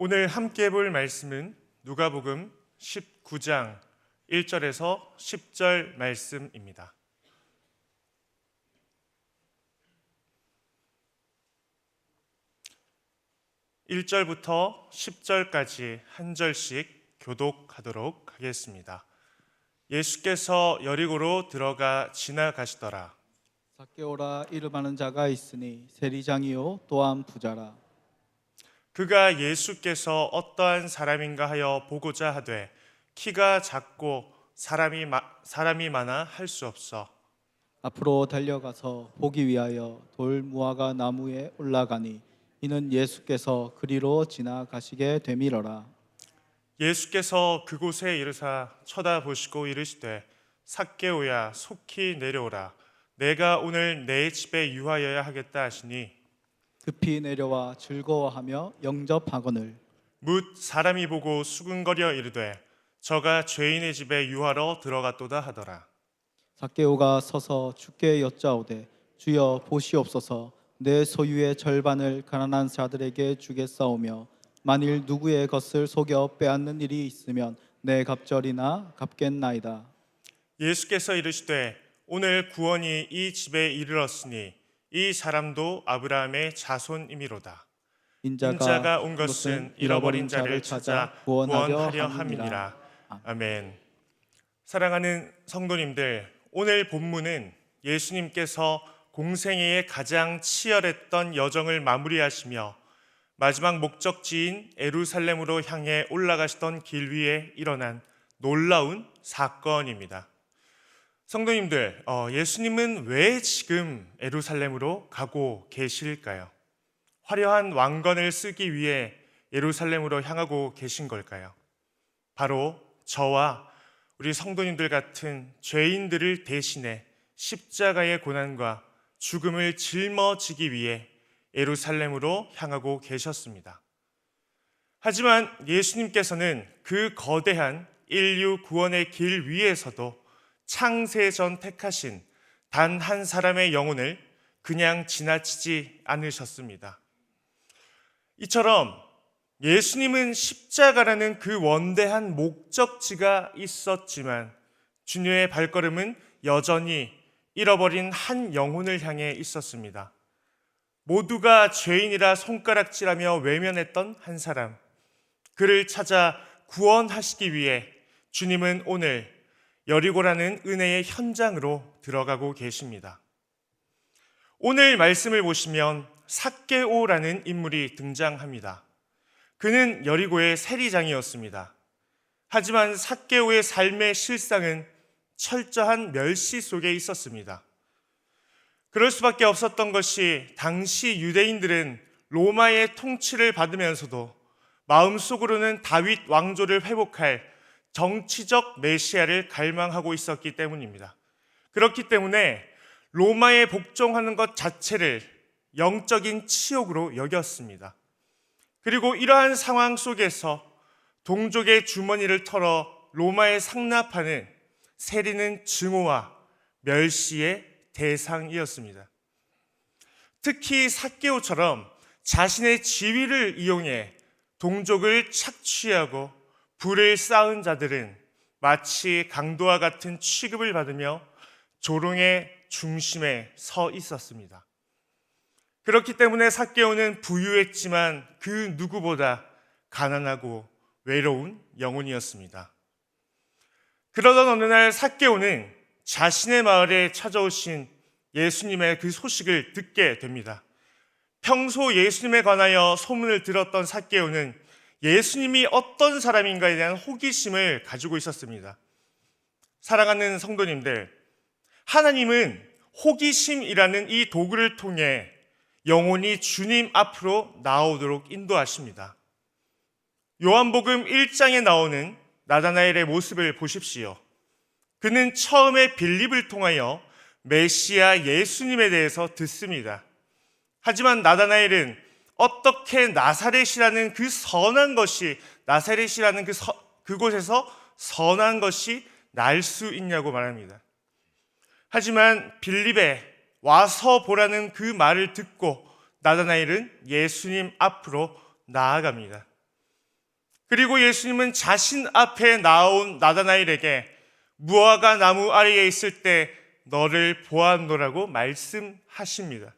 오늘 함께 볼 말씀은 누가복음 19장 1절에서 10절 말씀입니다. (1절부터) (10절까지) 한 절씩 교독하도록 하겠습니다. 예수께서 여리고로 들어가 지나가시더라. 삭개오라 이름하는 자가 있으니 세리장이요 또한 부자라. 그가 예수께서 어떠한 사람인가 하여 보고자 하되 키가 작고 사람이 많아 할 수 없어 앞으로 달려가서 보기 위하여 돌 무화과 나무에 올라가니 이는 예수께서 그리로 지나가시게 되밀어라. 예수께서 그곳에 이르사 쳐다보시고 이르시되 삭개오야 속히 내려오라. 내가 오늘 내 집에 유하여야 하겠다 하시니 급히 내려와 즐거워하며 영접하거늘. 뭇 사람이 보고 수근거려 이르되 저가 죄인의 집에 유하러 들어갔도다 하더라. 삭개오가 서서 주께 여짜오되 주여 보시옵소서, 내 소유의 절반을 가난한 자들에게 주겠사오며 만일 누구의 것을 속여 빼앗는 일이 있으면 내 갑절이나 갚겠나이다. 예수께서 이르시되 오늘 구원이 이 집에 이르렀으니 이 사람도 아브라함의 자손이미로다. 인자가 온 것은 잃어버린 자를 찾아 구원하려 함이니라. 아멘. 사랑하는 성도님들, 오늘 본문은 예수님께서 공생애의 가장 치열했던 여정을 마무리하시며 마지막 목적지인 예루살렘으로 향해 올라가시던 길 위에 일어난 놀라운 사건입니다. 성도님들, 예수님은 왜 지금 예루살렘으로 가고 계실까요? 화려한 왕관을 쓰기 위해 예루살렘으로 향하고 계신 걸까요? 바로 저와 우리 성도님들 같은 죄인들을 대신해 십자가의 고난과 죽음을 짊어지기 위해 예루살렘으로 향하고 계셨습니다. 하지만 예수님께서는 그 거대한 인류 구원의 길 위에서도 창세전 택하신 단 한 사람의 영혼을 그냥 지나치지 않으셨습니다. 이처럼 예수님은 십자가라는 그 원대한 목적지가 있었지만 주님의 발걸음은 여전히 잃어버린 한 영혼을 향해 있었습니다. 모두가 죄인이라 손가락질하며 외면했던 한 사람, 그를 찾아 구원하시기 위해 주님은 오늘 여리고라는 은혜의 현장으로 들어가고 계십니다. 오늘 말씀을 보시면 삭개오라는 인물이 등장합니다. 그는 여리고의 세리장이었습니다. 하지만 삭개오의 삶의 실상은 철저한 멸시 속에 있었습니다. 그럴 수밖에 없었던 것이 당시 유대인들은 로마의 통치를 받으면서도 마음속으로는 다윗 왕조를 회복할 정치적 메시아를 갈망하고 있었기 때문입니다. 그렇기 때문에 로마에 복종하는 것 자체를 영적인 치욕으로 여겼습니다. 그리고 이러한 상황 속에서 동족의 주머니를 털어 로마에 상납하는 세리는 증오와 멸시의 대상이었습니다. 특히 삭개오처럼 자신의 지위를 이용해 동족을 착취하고 불을 쌓은 자들은 마치 강도와 같은 취급을 받으며 조롱의 중심에 서 있었습니다. 그렇기 때문에 삭개오는 부유했지만 그 누구보다 가난하고 외로운 영혼이었습니다. 그러던 어느 날 삭개오는 자신의 마을에 찾아오신 예수님의 그 소식을 듣게 됩니다. 평소 예수님에 관하여 소문을 들었던 삭개오는 예수님이 어떤 사람인가에 대한 호기심을 가지고 있었습니다. 사랑하는 성도님들, 하나님은 호기심이라는 이 도구를 통해 영혼이 주님 앞으로 나오도록 인도하십니다. 요한복음 1장에 나오는 나다나엘의 모습을 보십시오. 그는 처음에 빌립을 통하여 메시아 예수님에 대해서 듣습니다. 하지만 나다나엘은 어떻게 나사렛이라는 그 선한 것이, 나사렛이라는 그곳에서 선한 것이 날 수 있냐고 말합니다. 하지만 빌립의 와서 보라는 그 말을 듣고 나다나엘은 예수님 앞으로 나아갑니다. 그리고 예수님은 자신 앞에 나온 나다나엘에게 무화과 나무 아래에 있을 때 너를 보았노라고 말씀하십니다.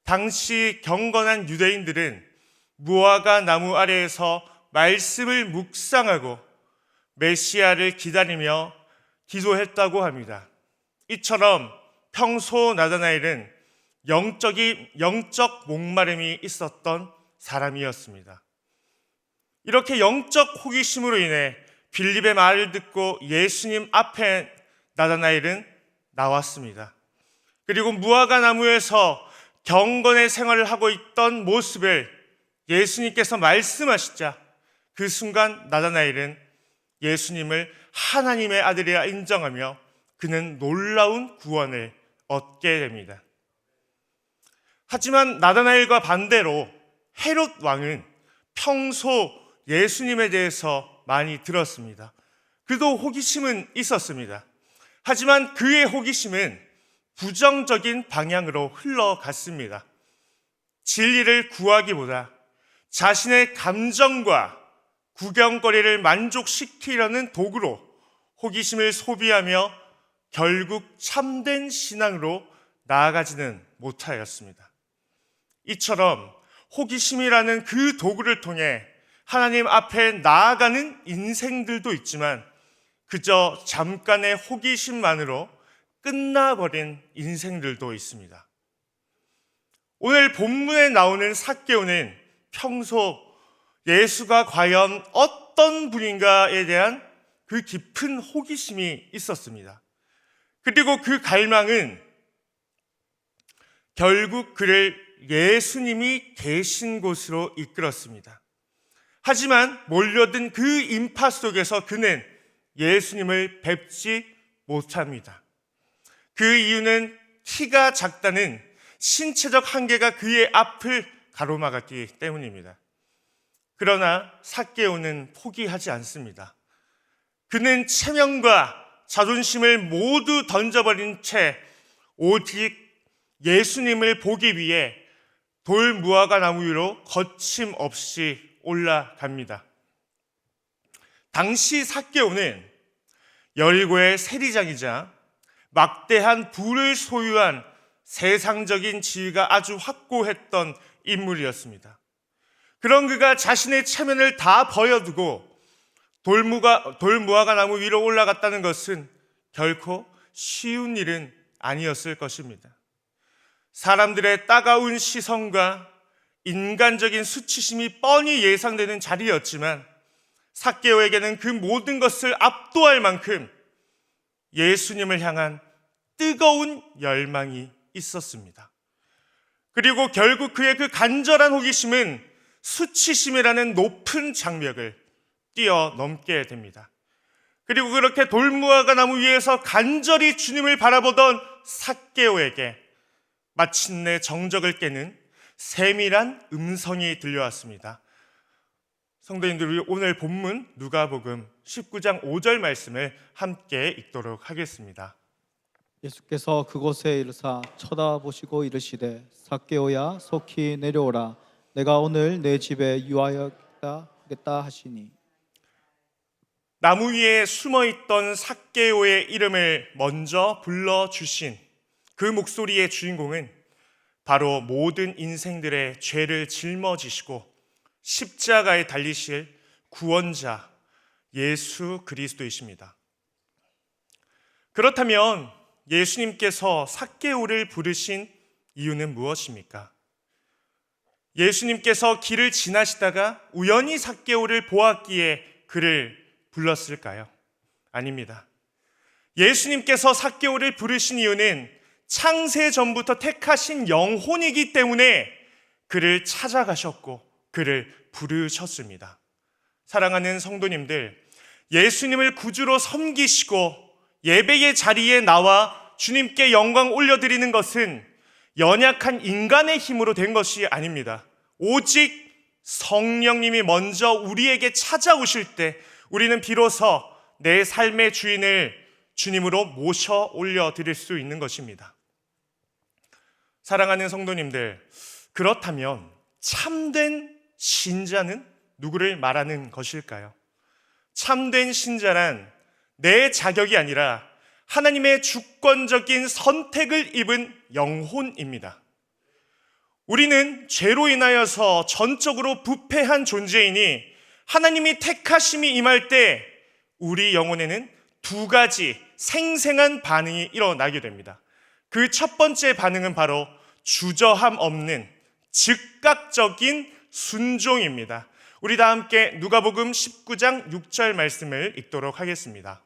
당시 경건한 유대인들은 무화과 나무 아래에서 말씀을 묵상하고 메시아를 기다리며 기도했다고 합니다. 이처럼 평소 나다나엘은 영적 목마름이 있었던 사람이었습니다. 이렇게 영적 호기심으로 인해 빌립의 말을 듣고 예수님 앞에 나다나엘은 나왔습니다. 그리고 무화과 나무에서 경건의 생활을 하고 있던 모습을 예수님께서 말씀하시자 그 순간 나다나엘은 예수님을 하나님의 아들이라 인정하며 그는 놀라운 구원을 얻게 됩니다. 하지만 나다나엘과 반대로 헤롯 왕은 평소 예수님에 대해서 많이 들었습니다. 그도 호기심은 있었습니다. 하지만 그의 호기심은 부정적인 방향으로 흘러갔습니다. 진리를 구하기보다 자신의 감정과 구경거리를 만족시키려는 도구로 호기심을 소비하며 결국 참된 신앙으로 나아가지는 못하였습니다. 이처럼 호기심이라는 그 도구를 통해 하나님 앞에 나아가는 인생들도 있지만 그저 잠깐의 호기심만으로 끝나버린 인생들도 있습니다. 오늘 본문에 나오는 삭개오는 평소 예수가 과연 어떤 분인가에 대한 그 깊은 호기심이 있었습니다. 그리고 그 갈망은 결국 그를 예수님이 계신 곳으로 이끌었습니다. 하지만 몰려든 그 인파 속에서 그는 예수님을 뵙지 못합니다. 그 이유는 키가 작다는 신체적 한계가 그의 앞을 가로막았기 때문입니다. 그러나 삭개오는 포기하지 않습니다. 그는 체면과 자존심을 모두 던져버린 채 오직 예수님을 보기 위해 돌 무화과 나무 위로 거침없이 올라갑니다. 당시 삭개오는 여리고의 세리장이자 막대한 부를 소유한 세상적인 지위가 아주 확고했던 인물이었습니다. 그런 그가 자신의 체면을 다 버려두고 돌무화과 나무 위로 올라갔다는 것은 결코 쉬운 일은 아니었을 것입니다. 사람들의 따가운 시선과 인간적인 수치심이 뻔히 예상되는 자리였지만 삭개오에게는 그 모든 것을 압도할 만큼 예수님을 향한 뜨거운 열망이 있었습니다. 그리고 결국 그의 그 간절한 호기심은 수치심이라는 높은 장벽을 뛰어넘게 됩니다. 그리고 그렇게 돌무화과 나무 위에서 간절히 주님을 바라보던 삭개오에게 마침내 정적을 깨는 세밀한 음성이 들려왔습니다. 성도님들, 우리 오늘 본문 누가복음 19장 5절 말씀을 함께 읽도록 하겠습니다. 예수께서 그곳에 이르사 쳐다보시고 이르시되 삭개오야 속히 내려오라 내가 오늘 내 집에 유하였다 하시니. 나무 위에 숨어있던 삭개오의 이름을 먼저 불러주신 그 목소리의 주인공은 바로 모든 인생들의 죄를 짊어지시고 십자가에 달리실 구원자 예수 그리스도이십니다. 그렇다면 예수님께서 삭개오를 부르신 이유는 무엇입니까? 예수님께서 길을 지나시다가 우연히 삭개오를 보았기에 그를 불렀을까요? 아닙니다. 예수님께서 삭개오를 부르신 이유는 창세 전부터 택하신 영혼이기 때문에 그를 찾아가셨고 그를 부르셨습니다. 사랑하는 성도님들, 예수님을 구주로 섬기시고 예배의 자리에 나와 주님께 영광 올려드리는 것은 연약한 인간의 힘으로 된 것이 아닙니다. 오직 성령님이 먼저 우리에게 찾아오실 때 우리는 비로소 내 삶의 주인을 주님으로 모셔 올려드릴 수 있는 것입니다. 사랑하는 성도님들, 그렇다면 참된 신자는 누구를 말하는 것일까요? 참된 신자란 내 자격이 아니라 하나님의 주권적인 선택을 입은 영혼입니다. 우리는 죄로 인하여서 전적으로 부패한 존재이니 하나님이 택하심이 임할 때 우리 영혼에는 두 가지 생생한 반응이 일어나게 됩니다. 그 첫 번째 반응은 바로 주저함 없는 즉각적인 순종입니다. 우리 다 함께 누가복음 19장 6절 말씀을 읽도록 하겠습니다.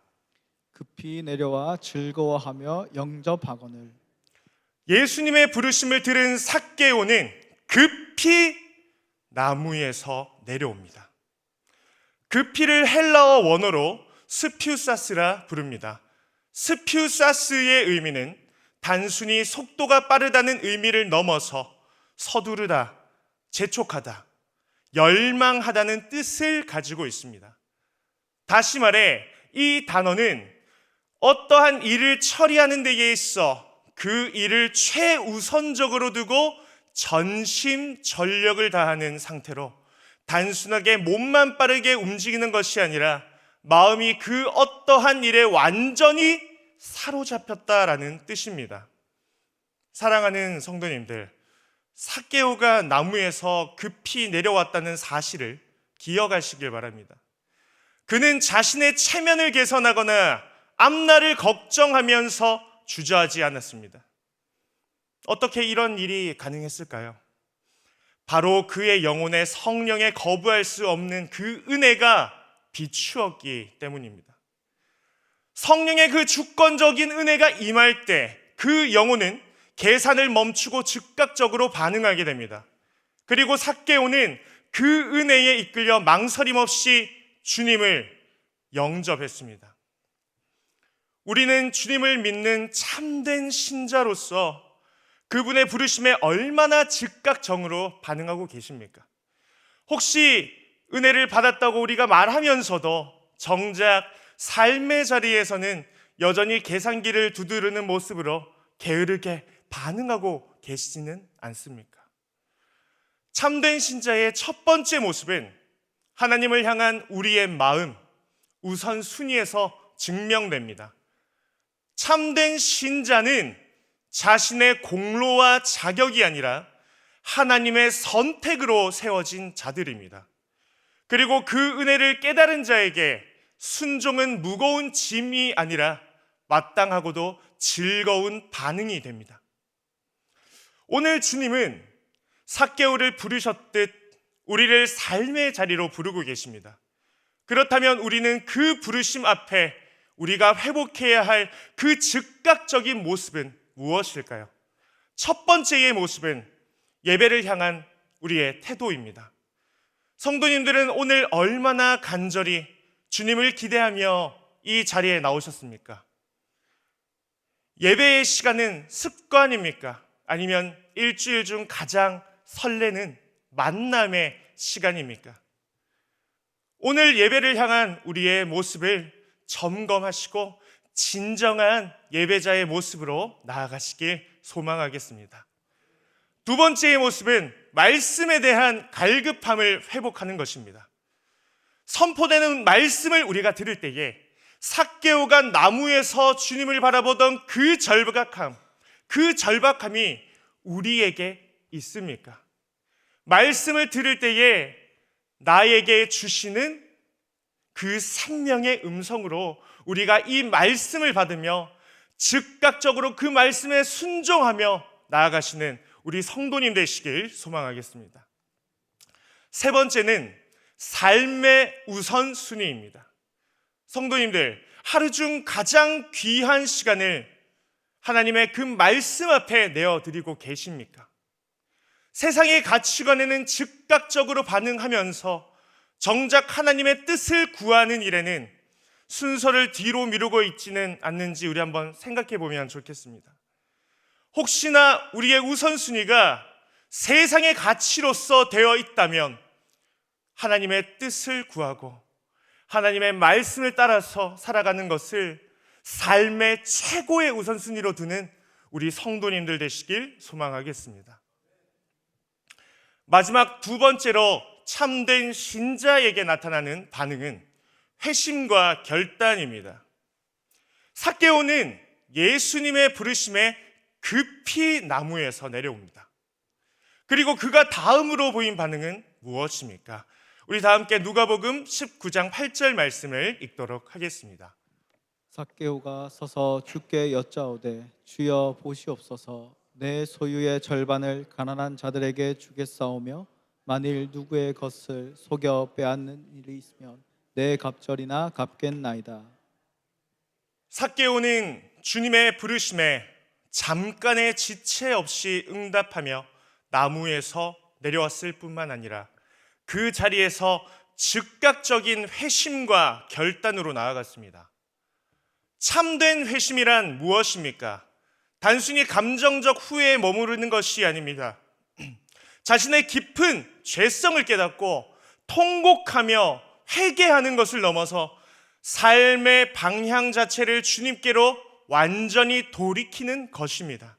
급히 내려와 즐거워하며 영접하거늘. 예수님의 부르심을 들은 삭개오는 급히 나무에서 내려옵니다. 급히를 헬라어 원어로 스퓨사스라 부릅니다. 스퓨사스의 의미는 단순히 속도가 빠르다는 의미를 넘어서 서두르다, 재촉하다, 열망하다는 뜻을 가지고 있습니다. 다시 말해 이 단어는 어떠한 일을 처리하는 데에 있어 그 일을 최우선적으로 두고 전심전력을 다하는 상태로 단순하게 몸만 빠르게 움직이는 것이 아니라 마음이 그 어떠한 일에 완전히 사로잡혔다라는 뜻입니다. 사랑하는 성도님들, 삭개오가 나무에서 급히 내려왔다는 사실을 기억하시길 바랍니다. 그는 자신의 체면을 개선하거나 앞날을 걱정하면서 주저하지 않았습니다. 어떻게 이런 일이 가능했을까요? 바로 그의 영혼에 성령에 거부할 수 없는 그 은혜가 비추었기 때문입니다. 성령의 그 주권적인 은혜가 임할 때 그 영혼은 계산을 멈추고 즉각적으로 반응하게 됩니다. 그리고 삭개오는 그 은혜에 이끌려 망설임 없이 주님을 영접했습니다. 우리는 주님을 믿는 참된 신자로서 그분의 부르심에 얼마나 즉각적으로 반응하고 계십니까? 혹시 은혜를 받았다고 우리가 말하면서도 정작 삶의 자리에서는 여전히 계산기를 두드리는 모습으로 게으르게 반응하고 계시지는 않습니까? 참된 신자의 첫 번째 모습은 하나님을 향한 우리의 마음, 우선순위에서 증명됩니다. 참된 신자는 자신의 공로와 자격이 아니라 하나님의 선택으로 세워진 자들입니다. 그리고 그 은혜를 깨달은 자에게 순종은 무거운 짐이 아니라 마땅하고도 즐거운 반응이 됩니다. 오늘 주님은 삭개오를 부르셨듯 우리를 삶의 자리로 부르고 계십니다. 그렇다면 우리는 그 부르심 앞에 우리가 회복해야 할 그 즉각적인 모습은 무엇일까요? 첫 번째의 모습은 예배를 향한 우리의 태도입니다. 성도님들은 오늘 얼마나 간절히 주님을 기대하며 이 자리에 나오셨습니까? 예배의 시간은 습관입니까? 아니면 일주일 중 가장 설레는 만남의 시간입니까? 오늘 예배를 향한 우리의 모습을 점검하시고 진정한 예배자의 모습으로 나아가시길 소망하겠습니다. 두 번째의 모습은 말씀에 대한 갈급함을 회복하는 것입니다. 선포되는 말씀을 우리가 들을 때에 삭개오가 나무에서 주님을 바라보던 그 절박함이 우리에게 있습니까? 말씀을 들을 때에 나에게 주시는 그 생명의 음성으로 우리가 이 말씀을 받으며 즉각적으로 그 말씀에 순종하며 나아가시는 우리 성도님 되시길 소망하겠습니다. 세 번째는 삶의 우선순위입니다. 성도님들, 하루 중 가장 귀한 시간을 하나님의 그 말씀 앞에 내어드리고 계십니까? 세상의 가치관에는 즉각적으로 반응하면서 정작 하나님의 뜻을 구하는 일에는 순서를 뒤로 미루고 있지는 않는지 우리 한번 생각해 보면 좋겠습니다. 혹시나 우리의 우선순위가 세상의 가치로서 되어 있다면 하나님의 뜻을 구하고 하나님의 말씀을 따라서 살아가는 것을 삶의 최고의 우선순위로 두는 우리 성도님들 되시길 소망하겠습니다. 마지막 두 번째로 참된 신자에게 나타나는 반응은 회심과 결단입니다. 삭개오는 예수님의 부르심에 급히 나무에서 내려옵니다. 그리고 그가 다음으로 보인 반응은 무엇입니까? 우리 다 함께 누가복음 19장 8절 말씀을 읽도록 하겠습니다. 삭개오가 서서 주께 여짜오되 주여 보시옵소서 내 소유의 절반을 가난한 자들에게 주겠사오며 만일 누구의 것을 속여 빼앗는 일이 있으면 내 갑절이나 갚겠나이다. 삭개오는 주님의 부르심에 잠깐의 지체 없이 응답하며 나무에서 내려왔을 뿐만 아니라 그 자리에서 즉각적인 회심과 결단으로 나아갔습니다. 참된 회심이란 무엇입니까? 단순히 감정적 후회에 머무르는 것이 아닙니다. 자신의 깊은 죄성을 깨닫고 통곡하며 회개하는 것을 넘어서 삶의 방향 자체를 주님께로 완전히 돌이키는 것입니다.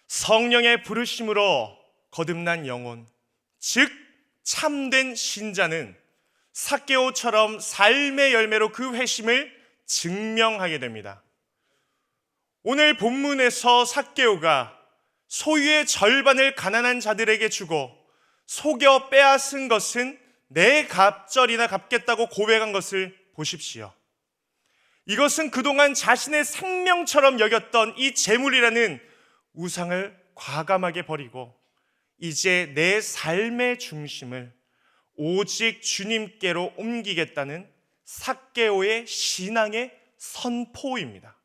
성령의 부르심으로 거듭난 영혼, 즉 참된 신자는 삭개오처럼 삶의 열매로 그 회심을 증명하게 됩니다. 오늘 본문에서 삭개오가 소유의 절반을 가난한 자들에게 주고 속여 빼앗은 것은 내 갑절이나 갚겠다고 고백한 것을 보십시오. 이것은 그동안 자신의 생명처럼 여겼던 이 재물이라는 우상을 과감하게 버리고 이제 내 삶의 중심을 오직 주님께로 옮기겠다는 삭개오의 신앙의 선포입니다.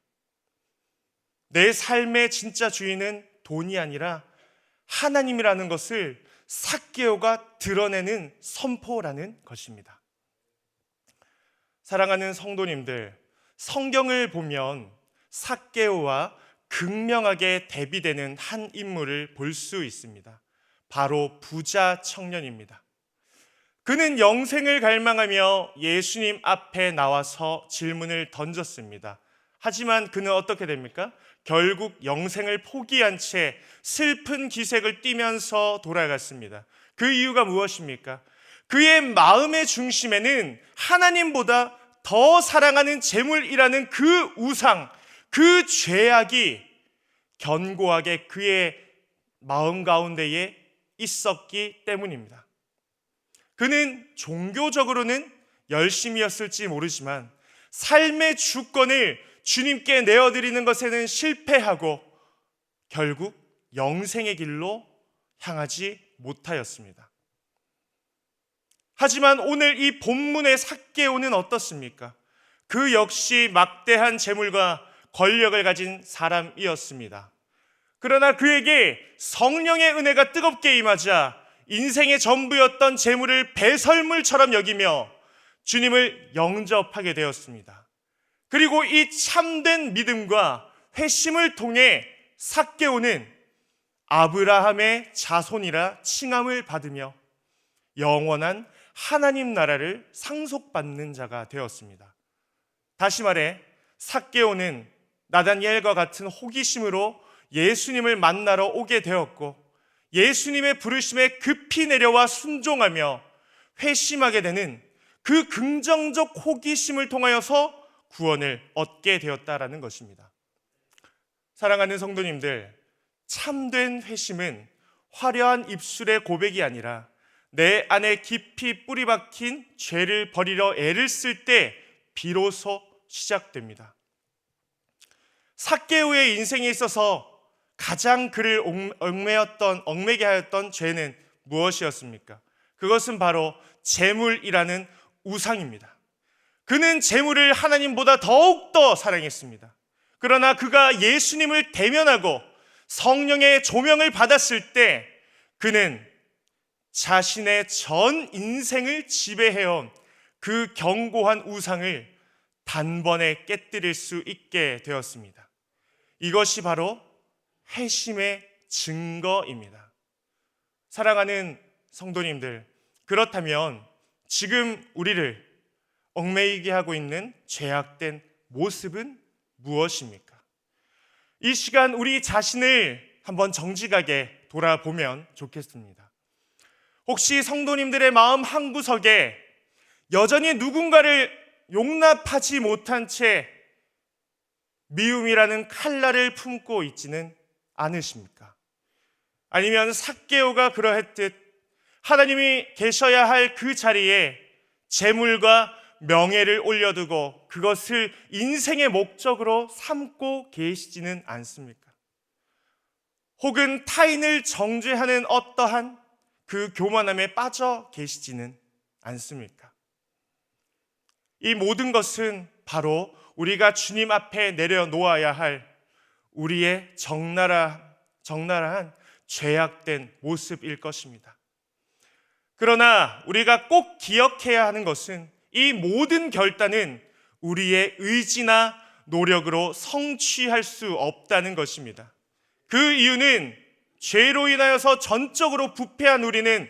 내 삶의 진짜 주인은 돈이 아니라 하나님이라는 것을 삭개오가 드러내는 선포라는 것입니다. 사랑하는 성도님들, 성경을 보면 삭개오와 극명하게 대비되는 한 인물을 볼 수 있습니다. 바로 부자 청년입니다. 그는 영생을 갈망하며 예수님 앞에 나와서 질문을 던졌습니다. 하지만 그는 어떻게 됩니까? 결국 영생을 포기한 채 슬픈 기색을 띠면서 돌아갔습니다. 그 이유가 무엇입니까? 그의 마음의 중심에는 하나님보다 더 사랑하는 재물이라는 그 우상, 그 죄악이 견고하게 그의 마음 가운데에 있었기 때문입니다. 그는 종교적으로는 열심이었을지 모르지만 삶의 주권을 주님께 내어드리는 것에는 실패하고 결국 영생의 길로 향하지 못하였습니다. 하지만 오늘 이 본문의 삭개오는 어떻습니까? 그 역시 막대한 재물과 권력을 가진 사람이었습니다. 그러나 그에게 성령의 은혜가 뜨겁게 임하자 인생의 전부였던 재물을 배설물처럼 여기며 주님을 영접하게 되었습니다. 그리고 이 참된 믿음과 회심을 통해 삭개오는 아브라함의 자손이라 칭함을 받으며 영원한 하나님 나라를 상속받는 자가 되었습니다. 다시 말해 삭개오는 나다니엘과 같은 호기심으로 예수님을 만나러 오게 되었고 예수님의 부르심에 급히 내려와 순종하며 회심하게 되는 그 긍정적 호기심을 통하여서 구원을 얻게 되었다라는 것입니다. 사랑하는 성도님들, 참된 회심은 화려한 입술의 고백이 아니라 내 안에 깊이 뿌리 박힌 죄를 버리려 애를 쓸 때 비로소 시작됩니다. 삭개오의 인생에 있어서 가장 그를 얽매게 하였던 죄는 무엇이었습니까? 그것은 바로 재물이라는 우상입니다. 그는 재물을 하나님보다 더욱더 사랑했습니다. 그러나 그가 예수님을 대면하고 성령의 조명을 받았을 때 그는 자신의 전 인생을 지배해온 그 견고한 우상을 단번에 깨뜨릴 수 있게 되었습니다. 이것이 바로 회심의 증거입니다. 사랑하는 성도님들, 그렇다면 지금 우리를 얽매이게 하고 있는 죄악된 모습은 무엇입니까? 이 시간 우리 자신을 한번 정직하게 돌아보면 좋겠습니다. 혹시 성도님들의 마음 한구석에 여전히 누군가를 용납하지 못한 채 미움이라는 칼날을 품고 있지는 않으십니까? 아니면 삭개오가 그러했듯 하나님이 계셔야 할 그 자리에 재물과 명예를 올려두고 그것을 인생의 목적으로 삼고 계시지는 않습니까? 혹은 타인을 정죄하는 어떠한 그 교만함에 빠져 계시지는 않습니까? 이 모든 것은 바로 우리가 주님 앞에 내려놓아야 할 우리의 적나라한 죄악된 모습일 것입니다. 그러나 우리가 꼭 기억해야 하는 것은 이 모든 결단은 우리의 의지나 노력으로 성취할 수 없다는 것입니다. 그 이유는 죄로 인하여서 전적으로 부패한 우리는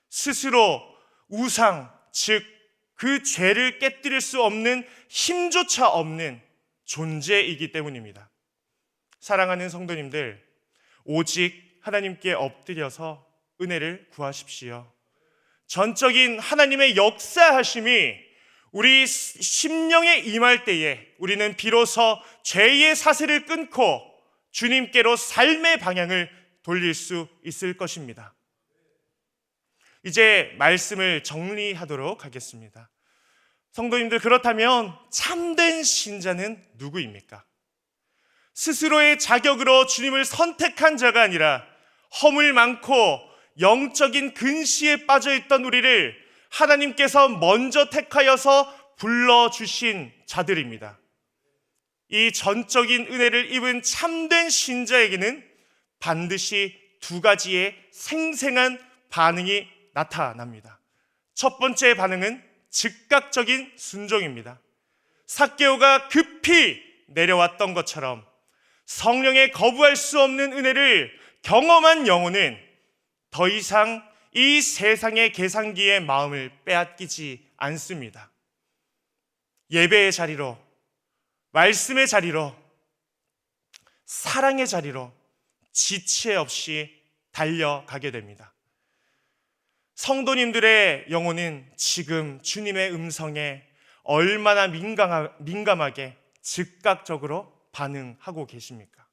스스로 우상, 즉 그 죄를 깨뜨릴 수 없는 힘조차 없는 존재이기 때문입니다. 사랑하는 성도님들, 오직 하나님께 엎드려서 은혜를 구하십시오. 전적인 하나님의 역사하심이 우리 심령에 임할 때에 우리는 비로소 죄의 사슬을 끊고 주님께로 삶의 방향을 돌릴 수 있을 것입니다. 이제 말씀을 정리하도록 하겠습니다. 성도님들, 그렇다면 참된 신자는 누구입니까? 스스로의 자격으로 주님을 선택한 자가 아니라 허물 많고 영적인 근시에 빠져있던 우리를 하나님께서 먼저 택하여서 불러주신 자들입니다. 이 전적인 은혜를 입은 참된 신자에게는 반드시 두 가지의 생생한 반응이 나타납니다. 첫 번째 반응은 즉각적인 순종입니다. 삭개오가 급히 내려왔던 것처럼 성령의 거부할 수 없는 은혜를 경험한 영혼은 더 이상 이 세상의 계산기에 마음을 빼앗기지 않습니다. 예배의 자리로, 말씀의 자리로, 사랑의 자리로 지체 없이 달려가게 됩니다. 성도님들의 영혼은 지금 주님의 음성에 얼마나 민감하게 즉각적으로 반응하고 계십니까?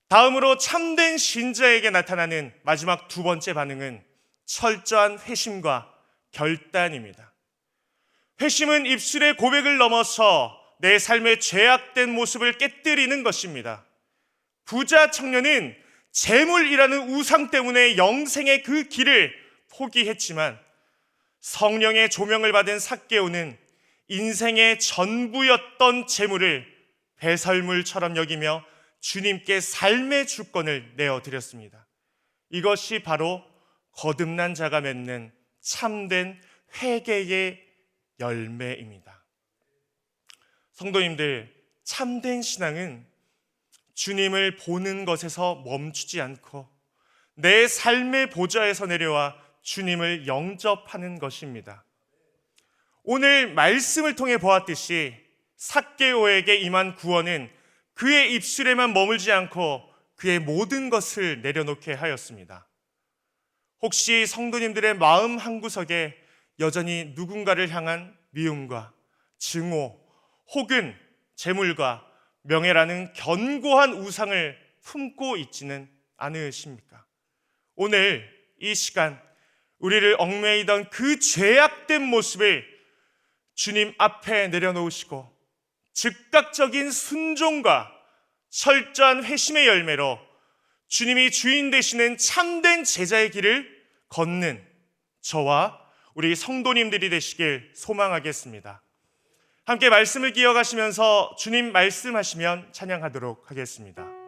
다음으로 참된 신자에게 나타나는 마지막 두 번째 반응은 철저한 회심과 결단입니다. 회심은 입술의 고백을 넘어서 내 삶의 죄악된 모습을 깨뜨리는 것입니다. 부자 청년은 재물이라는 우상 때문에 영생의 그 길을 포기했지만 성령의 조명을 받은 삭개오는 인생의 전부였던 재물을 배설물처럼 여기며 주님께 삶의 주권을 내어드렸습니다. 이것이 바로 거듭난 자가 맺는 참된 회개의 열매입니다. 성도님들, 참된 신앙은 주님을 보는 것에서 멈추지 않고 내 삶의 보좌에서 내려와 주님을 영접하는 것입니다. 오늘 말씀을 통해 보았듯이 삭개오에게 임한 구원은 그의 입술에만 머물지 않고 그의 모든 것을 내려놓게 하였습니다. 혹시 성도님들의 마음 한구석에 여전히 누군가를 향한 미움과 증오 혹은 재물과 명예라는 견고한 우상을 품고 있지는 않으십니까? 오늘 이 시간 우리를 얽매이던 그 죄악된 모습을 주님 앞에 내려놓으시고 즉각적인 순종과 철저한 회심의 열매로 주님이 주인 되시는 참된 제자의 길을 걷는 저와 우리 성도님들이 되시길 소망하겠습니다. 함께 말씀을 기억하시면서 주님 말씀하시면 찬양하도록 하겠습니다.